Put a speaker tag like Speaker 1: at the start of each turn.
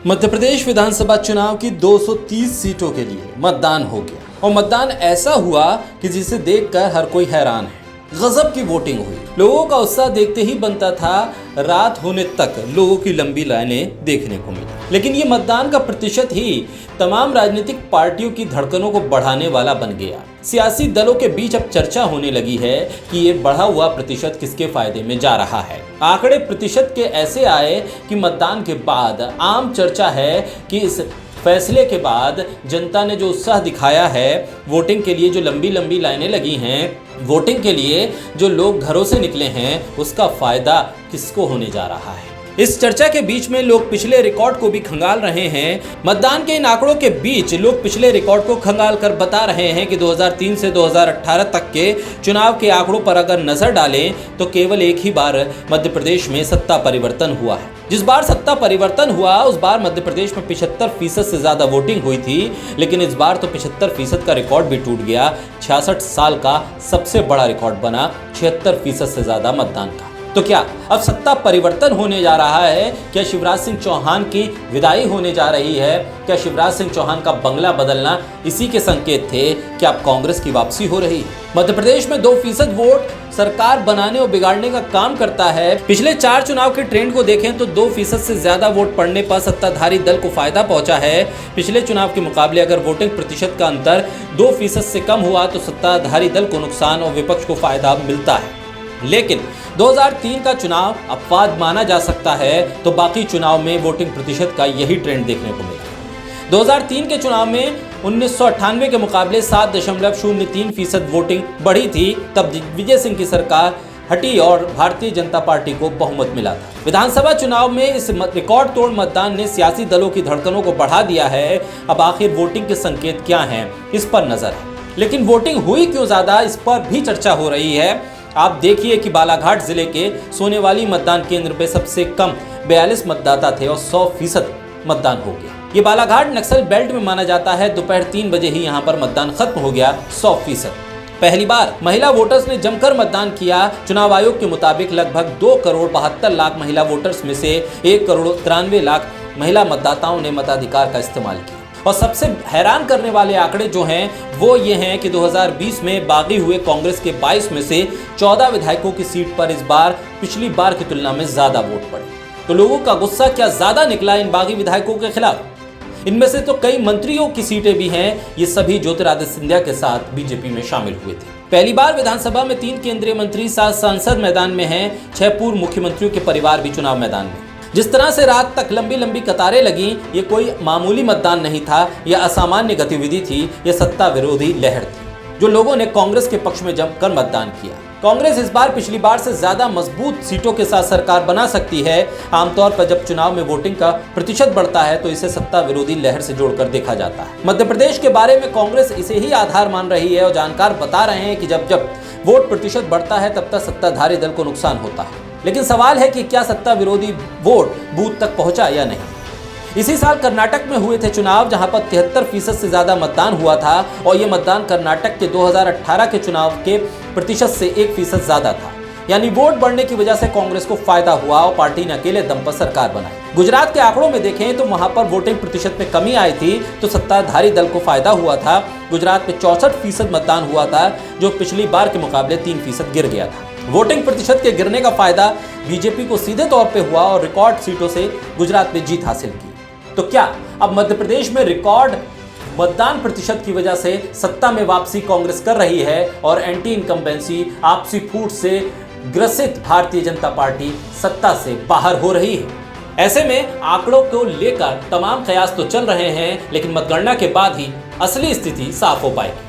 Speaker 1: मध्य प्रदेश विधानसभा चुनाव की 230 सीटों के लिए मतदान हो गया और मतदान ऐसा हुआ कि जिसे देखकर हर कोई हैरान है। गजब की वोटिंग हुई। लोगों का उत्साह देखते ही बनता था रात होने तक लोगों की लंबी लाइनें देखने को मिली। लेकिन ये मतदान का प्रतिशत ही तमाम राजनीतिक पार्टियों की धड़कनों को बढ़ाने वाला बन गया। सियासी दलों के बीच अब चर्चा होने लगी है कि ये बढ़ा हुआ प्रतिशत किसके फायदे में जा रहा है। आंकड़े प्रतिशत के ऐसे आए कि मतदान के बाद आम चर्चा है कि इस फैसले के बाद जनता ने जो उत्साह दिखाया है, वोटिंग के लिए जो लंबी लंबी लाइनें लगी हैं, वोटिंग के लिए जो लोग घरों से निकले हैं, उसका फायदा किसको होने जा रहा है। इस चर्चा के बीच में लोग पिछले रिकॉर्ड को भी खंगाल रहे हैं। मतदान के इन आंकड़ों के बीच लोग पिछले रिकॉर्ड को खंगाल कर बता रहे हैं कि 2003 से 2018 तक के चुनाव के आंकड़ों पर अगर नजर डालें तो केवल एक ही बार मध्य प्रदेश में सत्ता परिवर्तन हुआ है। जिस बार सत्ता परिवर्तन हुआ उस बार मध्य प्रदेश में 75% से ज्यादा वोटिंग हुई थी, लेकिन इस बार तो 75% का रिकॉर्ड भी टूट गया। 66 साल का सबसे बड़ा रिकॉर्ड बना 76% से ज्यादा मतदान का। तो क्या अब सत्ता परिवर्तन होने जा रहा है? क्या शिवराज सिंह चौहान की विदाई होने जा रही है? क्या शिवराज सिंह चौहान का बंगला बदलना इसी के संकेत थे? क्या अब कांग्रेस की वापसी हो रही है? मध्य प्रदेश में 2% वोट सरकार बनाने और बिगाड़ने का काम करता है। पिछले 4 चुनाव के ट्रेंड को देखें तो 2% से ज्यादा वोट पड़ने पर सत्ताधारी दल को फायदा पहुंचा है। पिछले चुनाव के मुकाबले अगर वोटिंग प्रतिशत का अंतर 2% से कम हुआ तो सत्ताधारी दल को नुकसान और विपक्ष को फायदा मिलता है। लेकिन 2003 का चुनाव अपवाद माना जा सकता है, तो बाकी चुनाव में वोटिंग प्रतिशत का यही ट्रेंड देखने को मिला। 2003 के चुनाव में 1998 के मुकाबले 7.03% वोटिंग बढ़ी थी। तब दिग्विजय सिंह की सरकार हटी और भारतीय जनता पार्टी को बहुमत मिला था। विधानसभा चुनाव में इस रिकॉर्ड तोड़ मतदान ने सियासी दलों की धड़कनों को बढ़ा दिया है। अब आखिर वोटिंग के संकेत क्या हैं, इस पर नजर है। लेकिन वोटिंग हुई क्यों ज्यादा, इस पर भी चर्चा हो रही है। आप देखिए कि बालाघाट जिले के सोनेवाली मतदान केंद्र पे सबसे कम 42 मतदाता थे और 100% मतदान हो गया। ये बालाघाट नक्सल बेल्ट में माना जाता है। दोपहर 3 बजे ही यहाँ पर मतदान खत्म हो गया 100%। पहली बार महिला वोटर्स ने जमकर मतदान किया। चुनाव आयोग के मुताबिक लगभग 2,72,00,000 महिला वोटर्स में से 1,93,00,000 महिला मतदाताओं ने मताधिकार का इस्तेमाल किया। और सबसे हैरान करने वाले आंकड़े जो हैं वो ये हैं कि 2020 में बागी हुए कांग्रेस के 22 में से 14 विधायकों की सीट पर इस बार पिछली बार की तुलना में ज्यादा वोट पड़े। तो लोगों का गुस्सा क्या ज्यादा निकला इन बागी विधायकों के खिलाफ? इनमें से तो कई मंत्रियों की सीटें भी हैं। ये सभी ज्योतिरादित्य सिंधिया के साथ बीजेपी में शामिल हुए थे। पहली बार विधानसभा में 3 केंद्रीय मंत्री, 7 सांसद मैदान में हैं। 6 पूर्व मुख्यमंत्रियों के परिवार भी चुनाव मैदान में। जिस तरह से रात तक लंबी लंबी कतारें लगी, ये कोई मामूली मतदान नहीं था, यह असामान्य गतिविधि थी, यह सत्ता विरोधी लहर थी, जो लोगों ने कांग्रेस के पक्ष में जमकर मतदान किया। कांग्रेस इस बार पिछली बार से ज्यादा मजबूत सीटों के साथ सरकार बना सकती है। आमतौर पर जब चुनाव में वोटिंग का प्रतिशत बढ़ता है तो इसे सत्ता विरोधी लहर से जोड़कर देखा जाता है। मध्य प्रदेश के बारे में कांग्रेस इसे ही आधार मान रही है और जानकार बता रहे हैं कि जब जब वोट प्रतिशत बढ़ता है तब तक सत्ताधारी दल को नुकसान होता है। लेकिन सवाल है कि क्या सत्ता विरोधी वोट बूथ तक पहुंचा या नहीं। इसी साल कर्नाटक में हुए थे चुनाव, जहां पर 73% से ज्यादा मतदान हुआ था और यह मतदान कर्नाटक के 2018 के चुनाव के प्रतिशत से 1% ज्यादा था। यानी वोट बढ़ने की वजह से कांग्रेस को फायदा हुआ और पार्टी ने अकेले दम पर सरकार बनाई। गुजरात के आंकड़ों में देखें तो वहां पर वोटिंग प्रतिशत में कमी आई थी तो सत्ताधारी दल को फायदा हुआ था। गुजरात में 64% मतदान हुआ था, जो पिछली बार के मुकाबले 3% गिर गया था। वोटिंग प्रतिशत के गिरने का फायदा बीजेपी को सीधे तौर पे हुआ और रिकॉर्ड सीटों से गुजरात में जीत हासिल की। तो क्या अब मध्य प्रदेश में रिकॉर्ड मतदान प्रतिशत की वजह से सत्ता में वापसी कांग्रेस कर रही है और एंटी इनकम्बेंसी, आपसी फूट से ग्रसित भारतीय जनता पार्टी सत्ता से बाहर हो रही है? ऐसे में आंकड़ों को लेकर तमाम कयास तो चल रहे हैं, लेकिन मतगणना के बाद ही असली स्थिति साफ हो पाएगी।